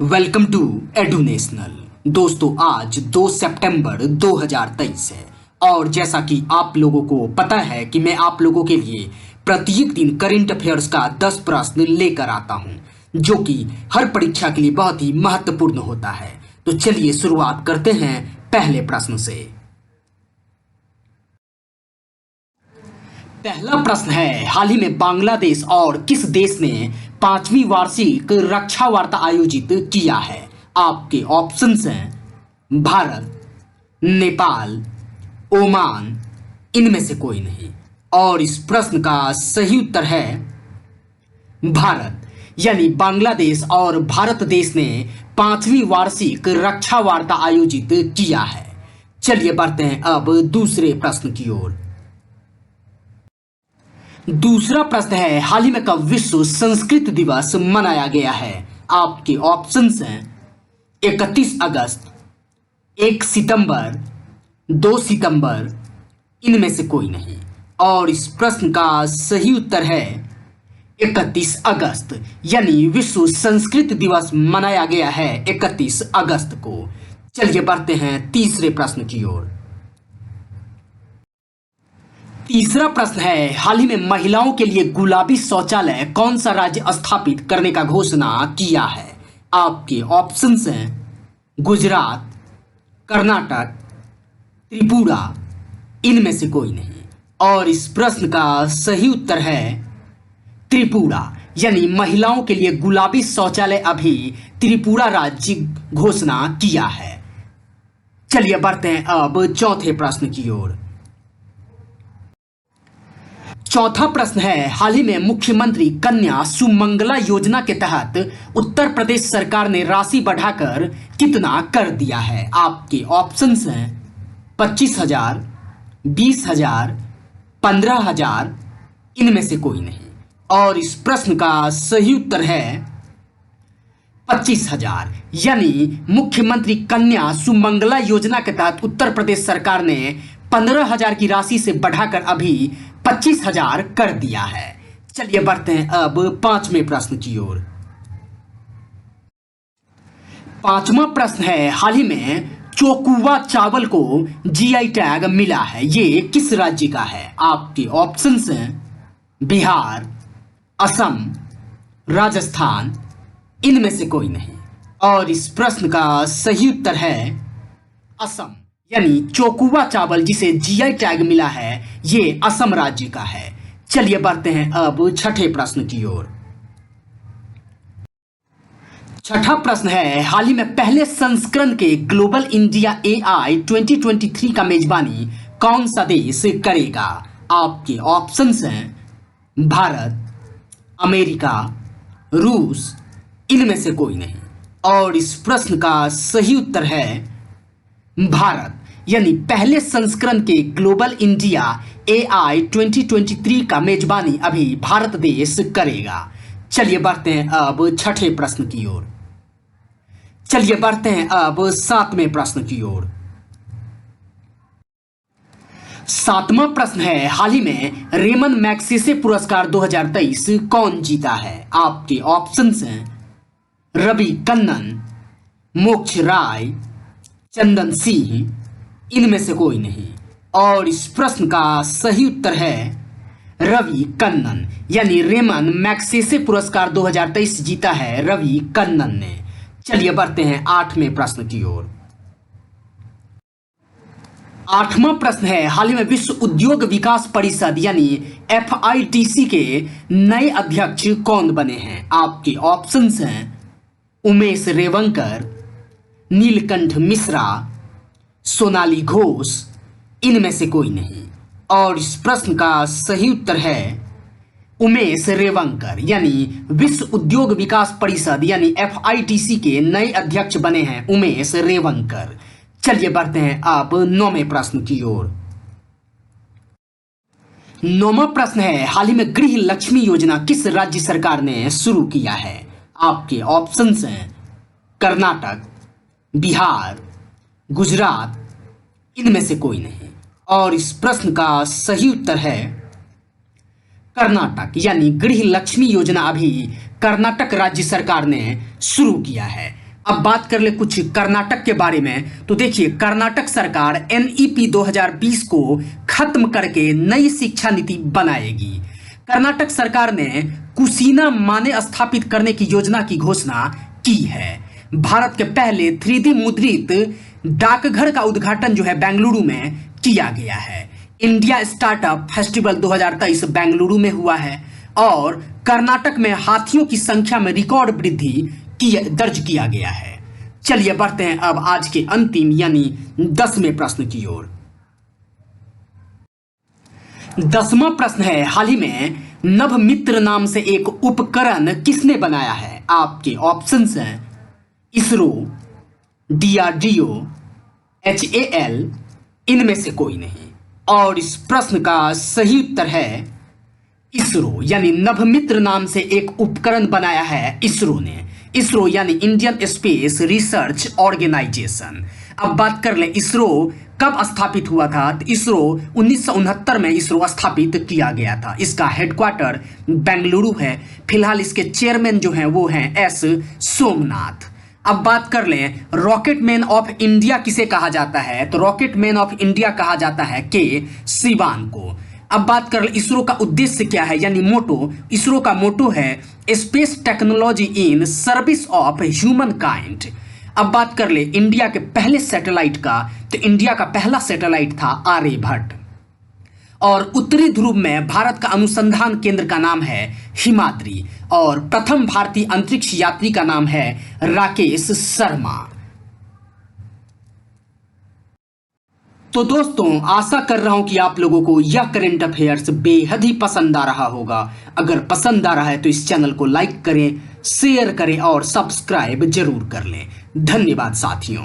Welcome to एडुनेशनल। दोस्तों आज 2 सितंबर 2023 है और जैसा कि आप लोगों को पता है कि मैं आप लोगों के लिए प्रत्येक दिन करंट अफेयर्स का 10 प्रश्न लेकर आता हूं जो कि हर परीक्षा के लिए बहुत ही महत्वपूर्ण होता है। तो चलिए शुरुआत करते हैं पहले प्रश्न से। पहला प्रश्न है, हाल ही में बांग्लादेश और किस देश ने 5वीं वार्षिक रक्षा वार्ता आयोजित किया है? आपके ऑप्शंस हैं भारत, नेपाल, ओमान, इनमें से कोई नहीं। और इस प्रश्न का सही उत्तर है भारत, यानी बांग्लादेश और भारत देश ने 5वीं वार्षिक रक्षा वार्ता आयोजित किया है। चलिए बढ़ते हैं अब दूसरे प्रश्न की ओर। दूसरा प्रश्न है, हाल ही में कब विश्व संस्कृत दिवस मनाया गया है? आपके ऑप्शंस हैं 31 अगस्त, 1 सितंबर, 2 सितंबर, इनमें से कोई नहीं। और इस प्रश्न का सही उत्तर है 31 अगस्त, यानी विश्व संस्कृत दिवस मनाया गया है 31 अगस्त को। चलिए बढ़ते हैं तीसरे प्रश्न की ओर। तीसरा प्रश्न है, हाल ही में महिलाओं के लिए गुलाबी शौचालय कौन सा राज्य स्थापित करने का घोषणा किया है? आपके ऑप्शंस हैं गुजरात, कर्नाटक, त्रिपुरा, इनमें से कोई नहीं। और इस प्रश्न का सही उत्तर है त्रिपुरा, यानी महिलाओं के लिए गुलाबी शौचालय अभी त्रिपुरा राज्य घोषणा किया है। चलिए बढ़ते हैं अब चौथे प्रश्न की ओर। चौथा प्रश्न है, हाल ही में मुख्यमंत्री कन्या सुमंगला योजना के तहत उत्तर प्रदेश सरकार ने राशि बढ़ाकर कितना कर दिया है? आपके ऑप्शंस हैं 25,000, 20,000, 15,000, इनमें से कोई नहीं। और इस प्रश्न का सही उत्तर है 25,000, यानी मुख्यमंत्री कन्या सुमंगला योजना के तहत उत्तर प्रदेश सरकार ने 15,000 की राशि से बढ़ाकर अभी 25,000 कर दिया है। चलिए बढ़ते हैं अब पांचवें प्रश्न की ओर। पांचवा प्रश्न है, हाल ही में चोकुआ चावल को जीआई टैग मिला है, ये किस राज्य का है? आपके ऑप्शंस हैं बिहार, असम, राजस्थान, इनमें से कोई नहीं। और इस प्रश्न का सही उत्तर है असम, यानी चोकुआ चावल जिसे जीआई टैग मिला है ये असम राज्य का है। चलिए बढ़ते हैं अब छठे प्रश्न की ओर। छठा प्रश्न है, हाल ही में पहले संस्करण के ग्लोबल इंडिया एआई 2023 का मेजबानी कौन सा देश करेगा? आपके ऑप्शंस हैं भारत, अमेरिका, रूस, इनमें से कोई नहीं। और इस प्रश्न का सही उत्तर है भारत, यानी पहले संस्करण के ग्लोबल इंडिया एआई 2023 का मेजबानी अभी भारत देश करेगा। चलिए बढ़ते हैं अब छठे प्रश्न की ओर। चलिए बढ़ते हैं अब सातवें प्रश्न की ओर। सातवां प्रश्न है, हाल ही में रेमन मैग्सेसे पुरस्कार 2023 कौन जीता है? आपके ऑप्शंस हैं रवि कन्नन, मोक्ष राय, चंदन सिंह, इनमें से कोई नहीं। और इस प्रश्न का सही उत्तर है रवि कन्नन, यानी रेमन मैग्सेसे पुरस्कार 2023 जीता है रवि कन्नन ने। चलिए बढ़ते हैं आठवें प्रश्न की ओर। आठवां प्रश्न है, हाल ही में विश्व उद्योग विकास परिषद यानी एफआईटीसी के नए अध्यक्ष कौन बने हैं? आपके ऑप्शंस हैं उमेश रेवंकर, नीलकंठ मिश्रा, सोनाली घोष, इनमें से कोई नहीं। और इस प्रश्न का सही उत्तर है उमेश रेवंकर, यानी विश्व उद्योग विकास परिषद यानी एफआईटीसी के नए अध्यक्ष बने हैं उमेश रेवंकर। चलिए बढ़ते हैं अब नौवें प्रश्न की ओर। नौवां प्रश्न है, हाल ही में गृह लक्ष्मी योजना किस राज्य सरकार ने शुरू किया है? आपके ऑप्शंस हैं कर्नाटक, बिहार, गुजरात, इनमें से कोई नहीं। और इस प्रश्न का सही उत्तर है कर्नाटक, यानी गृह लक्ष्मी योजना अभी कर्नाटक राज्य सरकार ने शुरू किया है। अब बात कर ले कुछ कर्नाटक के बारे में। तो देखिए, कर्नाटक सरकार NEP 2020 को खत्म करके नई शिक्षा नीति बनाएगी। कर्नाटक सरकार ने कुसीना माने स्थापित करने की योजना की घोषणा की है। भारत के पहले 3D मुद्रित डाकघर का उद्घाटन जो है बेंगलुरु में किया गया है। इंडिया स्टार्टअप फेस्टिवल 2023 बेंगलुरु में हुआ है और कर्नाटक में हाथियों की संख्या में रिकॉर्ड वृद्धि दर्ज किया गया है। चलिए बढ़ते हैं अब आज के अंतिम यानी 10वें प्रश्न की ओर। 10वां प्रश्न है, हाल ही में नभमित्र नाम से एक उपकरण किसने बनाया है? आपके ऑप्शंस हैं इसरो, DRDO, HAL, इनमें से कोई नहीं। और इस प्रश्न का सही उत्तर है इसरो, यानी नभमित्र नाम से एक उपकरण बनाया है इसरो ने। इसरो यानी इंडियन स्पेस रिसर्च ऑर्गेनाइजेशन। अब बात कर ले इसरो कब स्थापित हुआ था? तो इसरो 1969 में इसरो स्थापित किया गया था। इसका हेडक्वार्टर बेंगलुरु है। फिलहाल इसके चेयरमैन जो हैं वो हैं S सोमनाथ। अब बात कर लें रॉकेट मैन ऑफ इंडिया किसे कहा जाता है? तो रॉकेट मैन ऑफ इंडिया कहा जाता है K सिवान को। अब बात कर ले इसरो का उद्देश्य क्या है यानी मोटो। इसरो का मोटो है space technology in service of human kind. अब बात कर ले इंडिया के पहले सैटेलाइट का। तो इंडिया का पहला सैटेलाइट था आर्यभट्ट। और उत्तरी ध्रुव में भारत का अनुसंधान केंद्र का नाम है हिमाद्री। और प्रथम भारतीय अंतरिक्ष यात्री का नाम है राकेश शर्मा। तो दोस्तों, आशा कर रहा हूं कि आप लोगों को यह करंट अफेयर्स बेहद ही पसंद आ रहा होगा। अगर पसंद आ रहा है तो इस चैनल को लाइक करें, शेयर करें और सब्सक्राइब जरूर कर लें। धन्यवाद साथियों।